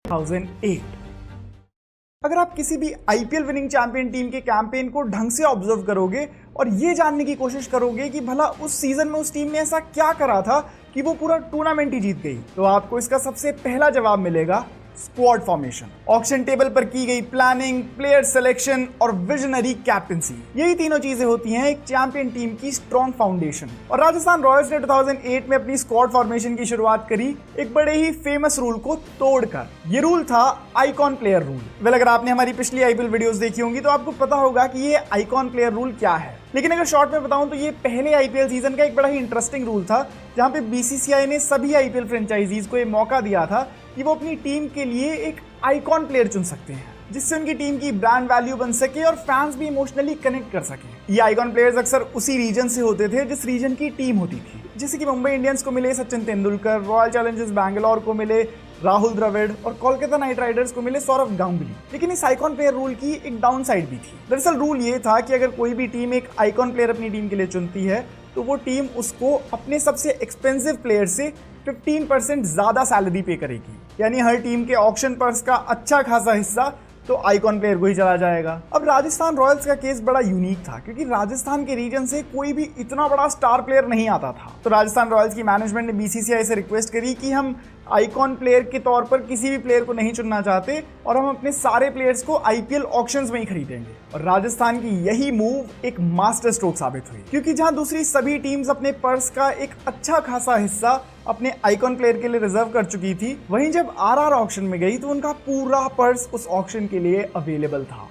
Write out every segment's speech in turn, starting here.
2008। अगर आप किसी भी आईपीएल विनिंग चैंपियन टीम के कैंपेन को ढंग से ऑब्जर्व करोगे और ये जानने की कोशिश करोगे कि भला उस सीजन में उस टीम ने ऐसा क्या करा था कि वो पूरा टूर्नामेंट ही जीत गई, तो आपको इसका सबसे पहला जवाब मिलेगा स्क्वाड फॉर्मेशन। ऑक्शन टेबल पर की गई प्लानिंग, प्लेयर सिलेक्शन और विजनरी कैप्टनसी, यही तीनों चीजें होती हैं एक चैंपियन टीम की स्ट्रॉन्ग फाउंडेशन। और राजस्थान रॉयल्स ने 2008 में अपनी स्क्वाड फॉर्मेशन की शुरुआत करी एक बड़े ही फेमस रूल को तोड़कर। ये रूल था आइकॉन प्लेयर रूल। वेल, अगर आपने हमारी पिछली आईपीएल वीडियोस देखी होंगी तो आपको पता होगा कि ये आइकॉन प्लेयर रूल क्या है, लेकिन अगर शॉर्ट में बताऊं तो ये पहले आईपीएल सीजन का एक बड़ा ही इंटरेस्टिंग रूल था, जहां पे बीसीसीआई ने सभी आईपीएल फ्रेंचाइजीज को ये मौका दिया था कि वो अपनी टीम के लिए एक आइकॉन प्लेयर चुन सकते हैं, जिससे उनकी टीम की ब्रांड वैल्यू बन सके और फैंस भी इमोशनली कनेक्ट कर सके। ये आइकॉन प्लेयर्स अक्सर उसी रीजन से होते थे जिस रीजन की टीम होती थी। जैसे कि मुंबई इंडियंस को मिले सचिन तेंदुलकर, रॉयल चैलेंजर्स बैंगलोर को मिले राहुल द्रविड़ और कोलकाता नाइट राइडर्स को मिले सौरव गांगुली। लेकिन इस आइकॉन प्लेयर रूल की एक डाउन साइड भी थी। दरअसल रूल ये था कि अगर कोई भी टीम एक आइकॉन प्लेयर अपनी टीम के लिए चुनती है तो वो टीम उसको अपने सबसे एक्सपेंसिव प्लेयर से 15% ज्यादा सैलरी पे करेगी, यानी हर टीम के ऑक्शन पर्स का अच्छा खासा हिस्सा तो आइकॉन प्लेयर को ही चला जाएगा। अब राजस्थान रॉयल्स का केस बड़ा यूनिक था क्योंकि राजस्थान के रीजन से कोई भी इतना बड़ा स्टार प्लेयर नहीं आता था। तो राजस्थान रॉयल्स की मैनेजमेंट ने बीसीसीआई से रिक्वेस्ट करी कि हम आइकॉन प्लेयर के तौर पर किसी भी प्लेयर को नहीं चुनना चाहते और हम अपने सारे प्लेयर्स को आईपीएल ऑक्शंस में ही खरीदेंगे। और राजस्थान की यही मूव एक मास्टर स्ट्रोक साबित हुई, क्योंकि जहां दूसरी सभी टीम्स अपने पर्स का एक अच्छा खासा हिस्सा अपने आइकॉन प्लेयर के लिए रिजर्व कर चुकी थी, वहीं जब आरआर ऑक्शन में गई तो उनका पूरा पर्स उस ऑक्शन के लिए अवेलेबल था।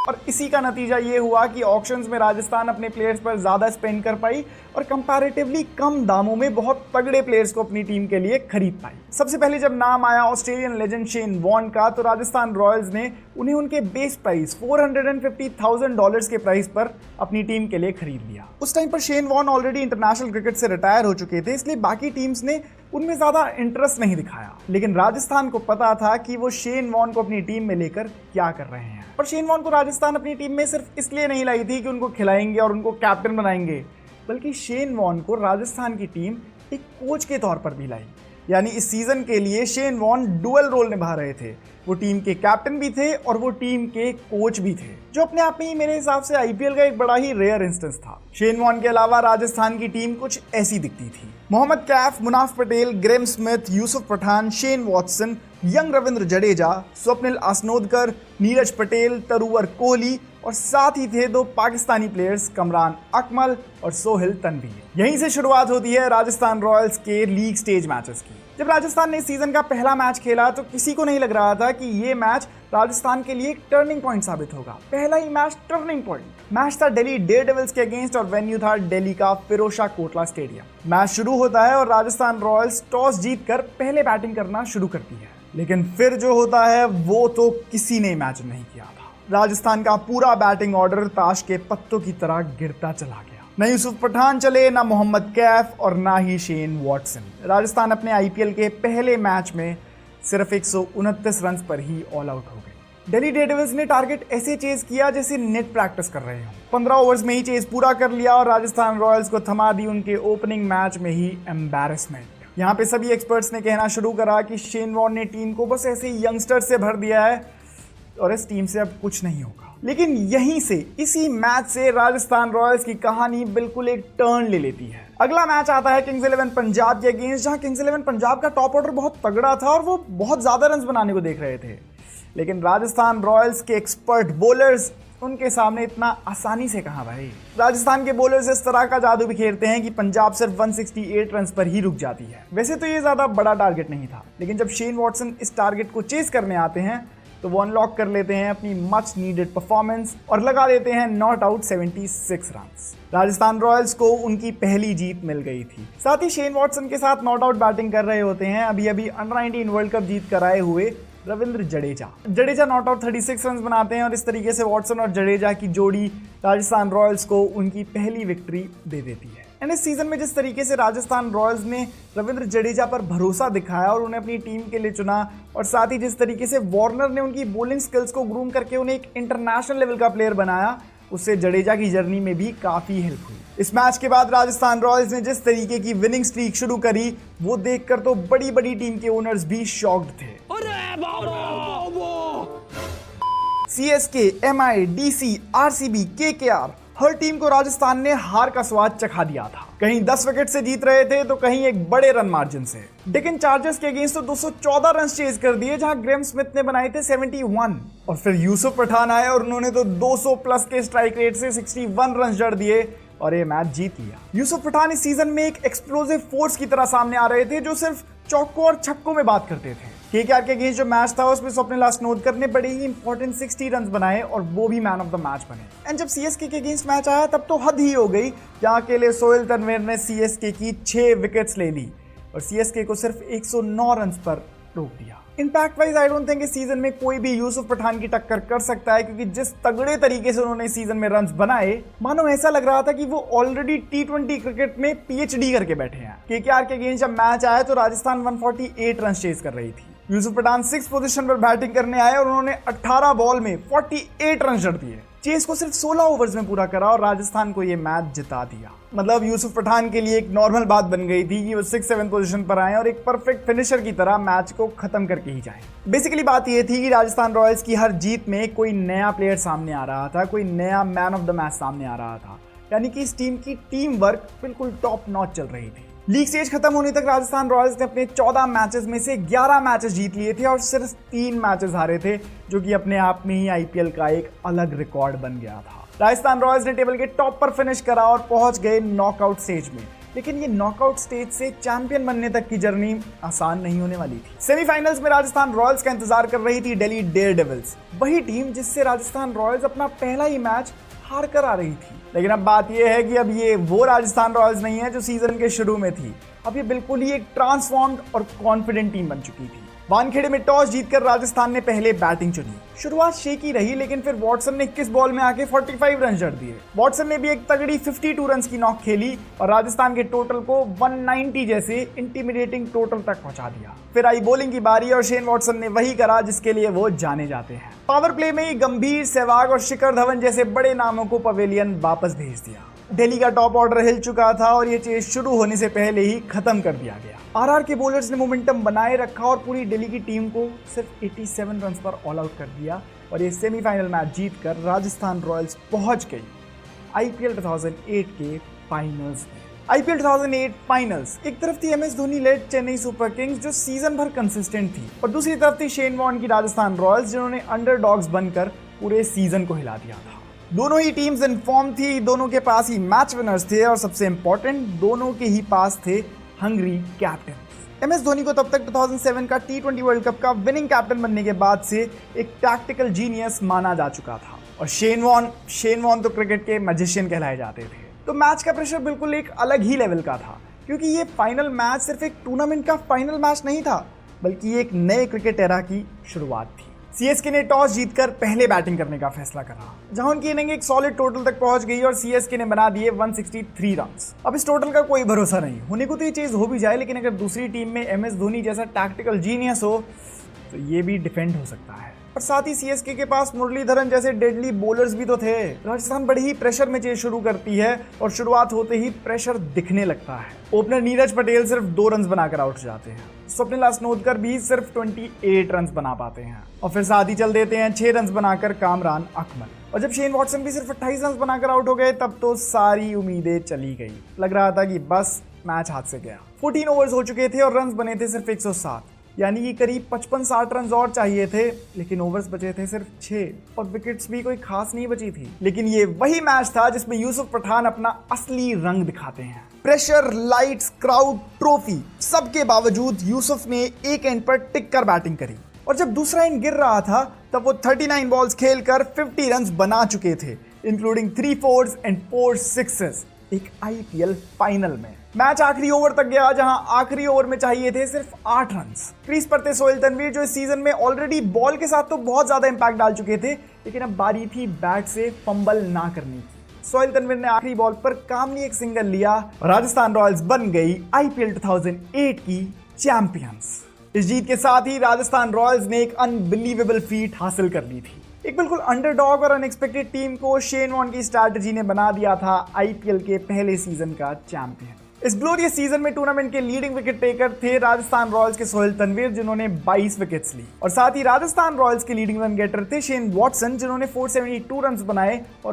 और इसी का नतीजा ये हुआ कि ऑक्शंस में राजस्थान अपने प्लेयर्स पर ज्यादा स्पेंड कर पाई और कंपैरेटिवली कम दामों में बहुत तगड़े प्लेयर्स को अपनी टीम के लिए खरीद पाई। सबसे पहले जब नाम आया ऑस्ट्रेलियन लेजेंड शेन वॉर्न का, तो राजस्थान रॉयल्स ने उन्हें उनके बेस प्राइस $450,000 के प्राइस पर अपनी टीम के लिए खरीद लिया। उस टाइम पर Shane Warne already international cricket से रिटायर हो चुके थे, इसलिए बाकी टीम्स ने उनमें ज्यादा इंटरेस्ट नहीं दिखाया। लेकिन राजस्थान को पता था कि वो शेन वॉर्न को अपनी टीम में लेकर क्या कर रहे हैं। और शेन वॉर्न को राजस्थान अपनी टीम में सिर्फ इसलिए नहीं लाई थी कि उनको खिलाएंगे और उनको कैप्टन बनाएंगे, बल्कि शेन वॉर्न को राजस्थान की टीम एक कोच के तौर पर भी लाई। यानी इस सीजन के लिए शेन वॉर्न डुअल रोल निभा रहे थे। वो टीम के कैप्टन भी थे और वो टीम के कोच भी थे, जो अपने आप में ही मेरे हिसाब से आईपीएल का एक बड़ा ही रेयर इंस्टेंस था। शेन वॉर्न के अलावा राजस्थान की टीम कुछ ऐसी दिखती थी। Mohammad Kaif, Munaf Patel, Graeme Smith, Yusuf Pathan, Shane Watson, young Ravindra Jadeja, Swapnil Asnodkar, Neeraj Patel, Taruwar Kohli और साथ ही थे दो पाकिस्तानी प्लेयर्स कमरान अकमल और सोहेल तनवीर। यहीं से शुरुआत होती है राजस्थान रॉयल्स के लीग स्टेज मैचेस की। जब राजस्थान ने इस सीजन का पहला मैच खेला तो किसी को नहीं लग रहा था कि ये मैच राजस्थान के लिए एक टर्निंग पॉइंट साबित होगा। पहला ही मैच टर्निंग पॉइंट मैच था दिल्ली डेयरडेविल्स के अगेंस्ट और वेन्यू था दिल्ली का फिरोजशाह कोटला स्टेडियम। मैच शुरू होता है और राजस्थान रॉयल्स टॉस जीतकर पहले बैटिंग करना शुरू करती है, लेकिन फिर जो होता है वो तो किसी ने इमेजिन नहीं किया था। राजस्थान का पूरा बैटिंग ऑर्डर ताश के पत्तों की तरह गिरता चला गया। न यूसुफ पठान चले, ना मोहम्मद कैफ और ना ही शेन वॉटसन। राजस्थान अपने आईपीएल के पहले मैच में सिर्फ 129 रन पर ही ऑल आउट हो गए। दिल्ली डेयरडेविल्स ने टारगेट ऐसे चेज किया जैसे नेट प्रैक्टिस कर रहे हो। 15 ओवर्स में ही चेज पूरा कर लिया और राजस्थान रॉयल्स को थमा दी उनके ओपनिंग मैच में ही एम्बैरेसमेंट। यहाँ पे सभी एक्सपर्ट्स ने कहना शुरू करा कि शेन वॉर्न ने टीम को बस ऐसे यंगस्टर से भर दिया है और इस टीम से अब कुछ नहीं होगा। लेकिन यहीं से, इसी मैच से राजस्थान रॉयल्स की कहानी बिल्कुल एक टर्न ले लेती है। अगला मैच आता है किंग्स 11 पंजाब के अगेंस्ट, जहां किंग्स 11 पंजाब का टॉप ऑर्डर बहुत तगड़ा था और वो बहुत ज्यादा रन बनाने को देख रहे थे। लेकिन राजस्थान रॉयल्स के एक्सपर्ट बॉलर्स उनके सामने इतना आसानी से कहां भाई। राजस्थान के बॉलर्स इस तरह का जादू बिखेरते हैं कि पंजाब सिर्फ 168 रन पर ही रुक जाती है। वैसे तो ये ज्यादा बड़ा टारगेट नहीं था, लेकिन जब शेन वॉटसन इस टारगेट को चेस करने आते हैं तो वो अनलॉक कर लेते हैं अपनी मच नीडेड परफॉर्मेंस और लगा देते हैं not out 76 run. Rajasthan Royals को उनकी पहली जीत मिल गई थी। साथ ही शेन वॉटसन के साथ नॉट आउट बैटिंग कर रहे होते हैं अभी अभी अंडर-19 वर्ल्ड कप जीत कर आए हुए Ravindra Jadeja not out 36 run बनाते हैं और इस तरीके से वॉटसन और जडेजा की जोड़ी राजस्थान रॉयल्स को उनकी पहली विक्ट्री दे देती है। एंड इस सीजन में जिस तरीके से राजस्थान रॉयल्स ने रविंद्र जडेजा पर भरोसा दिखाया और उन्हें अपनी टीम के लिए चुना, और साथ ही जिस तरीके से वार्नर ने उनकी बॉलिंग स्किल्स को ग्रूम करके उन्हें एक इंटरनेशनल लेवल का प्लेयर बनाया, उससे जडेजा की जर्नी में भी काफी हेल्प हुई। इस मैच के बाद राजस्थान रॉयल्स ने जिस तरीके की विनिंग स्ट्रीक शुरू करी वो देखकर तो बड़ी बड़ी टीम के ओनर्स भी शॉक्ड थे। CSK, MI, DC, RCB, KKR, हर टीम को राजस्थान ने हार का स्वाद चखा दिया था। कहीं 10 विकेट से जीत रहे थे तो कहीं एक बड़े रन मार्जिन से। डेक्कन चार्जर्स के अगेंस्ट तो 214 रन चेज कर दिए, जहां ग्रेम स्मिथ ने बनाए थे 71। और फिर यूसुफ पठान आए और उन्होंने तो 200 प्लस के स्ट्राइक रेट से 61 रन जड़ दिए और ये मैच जीत लिया। यूसुफ पठान इस सीजन में एक एक्सप्लोसिव फोर्स की तरह सामने आ रहे थे, जो सिर्फ चौकों और छक्कों में बात करते थे। केकेआर के अगेंस्ट जो मैच था उसमें स्वप्निल दास ने बड़े ही इंपॉर्टेंट 60 रन बनाए और वो भी मैन ऑफ द मैच बने। एंड जब सीएसके के अगेंस्ट मैच आया तब तो हद ही हो गई, जहां अकेले सोहेल तनवीर ने सीएसके की 6 विकेट्स ले ली और सीएसके को सिर्फ 109 रन पर रोक दिया। Impact wise I don't think इस सीजन में कोई भी यूसुफ पठान की टक्कर कर सकता है, क्योंकि जिस तगड़े तरीके से उन्होंने सीजन में रन्स बनाए, मानो ऐसा लग रहा था कि वो ऑलरेडी T20 क्रिकेट में पीएचडी करके बैठे हैं। केकेआर के अगेंस्ट जब मैच आया तो राजस्थान 148 रन चेज कर रही थी। यूसुफ पठान 6 पोजीशन पर बैटिंग करने आए और उन्होंने 18 बॉल में 48 रन जड़ दिए। चेस को सिर्फ 16 ओवर्स में पूरा करा और राजस्थान को ये मैच जिता दिया। मतलब यूसुफ पठान के लिए एक नॉर्मल बात बन गई थी कि वो 6-7 पोजीशन पर आए और एक परफेक्ट फिनिशर की तरह मैच को खत्म करके ही जाए। बेसिकली बात ये थी कि राजस्थान रॉयल्स की हर जीत में कोई नया प्लेयर सामने आ रहा था, कोई नया मैन ऑफ द मैच सामने आ रहा था। यानी कि इस टीम की टीम वर्क बिल्कुल टॉप नॉच चल रही थी। लीग स्टेज खत्म होने तक राजस्थान रॉयल्स ने अपने 14 मैचेस में से 11 मैचेस जीत लिए थे और सिर्फ 3 मैचेस हारे थे, जो कि अपने आप में ही आईपीएल का एक अलग रिकॉर्ड बन गया था। राजस्थान रॉयल्स ने टेबल के टॉप पर फिनिश करा और पहुंच गए नॉकआउट स्टेज में, लेकिन ये नॉकआउट स्टेज से चैंपियन बनने तक की जर्नी आसान नहीं होने वाली थी। सेमीफाइनल्स में राजस्थान रॉयल्स का इंतजार कर रही थी दिल्ली डेयरडेविल्स, वही टीम जिससे राजस्थान रॉयल्स अपना पहला ही मैच हार कर आ रही थी। लेकिन अब बात यह है कि अब ये वो राजस्थान रॉयल्स नहीं है जो सीजन के शुरू में थी। अब ये बिल्कुल ही एक ट्रांसफॉर्म्ड और कॉन्फिडेंट टीम बन चुकी थी। वानखेड़े में टॉस जीतकर राजस्थान ने पहले बैटिंग चुनी। शुरुआत शेकी रही, लेकिन फिर वॉटसन ने 21 बॉल में आके 45 रन जड़ दिए। वॉटसन ने भी एक तगड़ी 52 रन की नॉक खेली और राजस्थान के टोटल को 190 जैसे इंटिमिडेटिंग टोटल तक पहुंचा दिया। फिर आई बॉलिंग की बारी और शेन वॉटसन ने वही करा जिसके लिए वो जाने जाते हैं। पावर प्ले में ही गंभीर, सहवाग और शिखर धवन जैसे बड़े नामों को पवेलियन वापस भेज दिया। दिल्ली का टॉप ऑर्डर हिल चुका था और ये चेस शुरू होने से पहले ही खत्म कर दिया गया। आरआर के बॉलर्स ने मोमेंटम बनाए रखा और पूरी दिल्ली की टीम को सिर्फ 87 रन पर ऑल आउट कर दिया और ये सेमीफाइनल मैच जीतकर राजस्थान रॉयल्स पहुंच गई आईपीएल 2008 के फाइनल्स में। आईपीएल 2008 फाइनल्स, एक तरफ थी MS Dhoni led Chennai Super Kings जो सीजन भर कंसिस्टेंट थी, और दूसरी तरफ थी शेन वॉर्न की राजस्थान रॉयल्स जिन्होंने अंडरडॉग्स बनकर पूरे सीजन को हिला दिया था। दोनों ही टीम्स इन फॉर्म थी, दोनों के पास ही मैच विनर्स थे और सबसे इंपॉर्टेंट, दोनों के ही पास थे हंग्री कैप्टन। एमएस धोनी को तब तक 2007 का T20 वर्ल्ड कप का विनिंग कैप्टन बनने के बाद से एक टैक्टिकल जीनियस माना जा चुका था और शेन वॉर्न तो क्रिकेट के मैजिशियन कहलाए जाते थे। तो मैच का प्रेशर बिल्कुल एक अलग ही लेवल का था, क्योंकि ये फाइनल मैच सिर्फ एक टूर्नामेंट का फाइनल मैच नहीं था, बल्कि एक नए क्रिकेट एरा की शुरुआत थी। सीएसके ने टॉस जीतकर पहले बैटिंग करने का फैसला करा, जहां उनकी इनिंग एक सॉलिड टोटल तक पहुंच गई और सीएसके ने बना दिए 163 रन्स। अब इस टोटल का कोई भरोसा नहीं, होने को तो ये चीज हो भी जाए, लेकिन अगर दूसरी टीम में एमएस धोनी जैसा टैक्टिकल जीनियस हो तो ये भी डिफेंड हो सकता है। और साथ ही सीएसके के पास मुरलीधरन जैसे डेडली बॉलर्स भी तो थे। राजस्थान बड़े ही प्रेशर में चेज शुरू करती है और शुरुआत होते ही प्रेशर दिखने लगता है। ओपनर नीरज पटेल सिर्फ 2 रन बनाकर आउट जाते हैं, स्वप्निल दास भी सिर्फ 28 रन बना पाते हैं और फिर साथ ही चल देते हैं 6 रन बनाकर कामरान अकमल। और जब शेन वॉटसन भी सिर्फ 28 रन बनाकर आउट हो गए तब तो सारी उम्मीदें चली गई। लग रहा था कि बस मैच हाथ से गया। 14 ओवर्स हो चुके थे और रन बने थे सिर्फ 107, यानी कि करीब 55-60 रन और चाहिए थे, लेकिन ओवर्स बचे थे सिर्फ 6 और विकेट्स भी कोई खास नहीं बची थी। लेकिन ये वही मैच था जिसमें यूसुफ पठान अपना असली रंग दिखाते हैं। प्रेशर, लाइट्स, क्राउड, ट्रॉफी, सबके बावजूद यूसुफ ने एक एंड पर टिक कर बैटिंग करी और जब दूसरा एंड गिर रहा था तब वो 39 बॉल्स खेलकर 50 रन बना चुके थे, इंक्लूडिंग 3 4s एंड 4 6s एक आईपीएल फाइनल में। मैच आखिरी ओवर तक गया, जहां आखिरी ओवर में चाहिए थे सिर्फ 8 रन। क्रीज पर थे सोहेल तनवीर जो इस सीजन में ऑलरेडी बॉल के साथ तो बहुत ज्यादा इंपैक्ट डाल चुके थे, लेकिन अब बारी थी बैट से फंबल ना करने की। सोहेल तनवीर ने आखिरी बॉल पर कामली एक सिंगल लिया और राजस्थान रॉयल्स बन गई आईपीएल 2008 की चैंपियंस। इस जीत के साथ ही राजस्थान रॉयल्स ने एक अनबिलीवेबल फीट हासिल कर ली थी। एक बिल्कुल अंडरडॉग और अनएक्सपेक्टेड टीम को शेन वॉर्न की स्ट्रैटेजी ने बना दिया था आईपीएल के पहले सीजन का चैंपियन। इस ग्लोरियस सीजन में टूर्नामेंट के लीडिंग विकेट टेकर थे राजस्थान रॉयल्स के सोहेल तनवीर, जिन्होंने 22 विकेट्स ली, और साथ ही राजस्थान रॉयल्स के लीडिंग रन गेटर थे शेन वॉटसन, जिन्होंने 472 रन बनाए और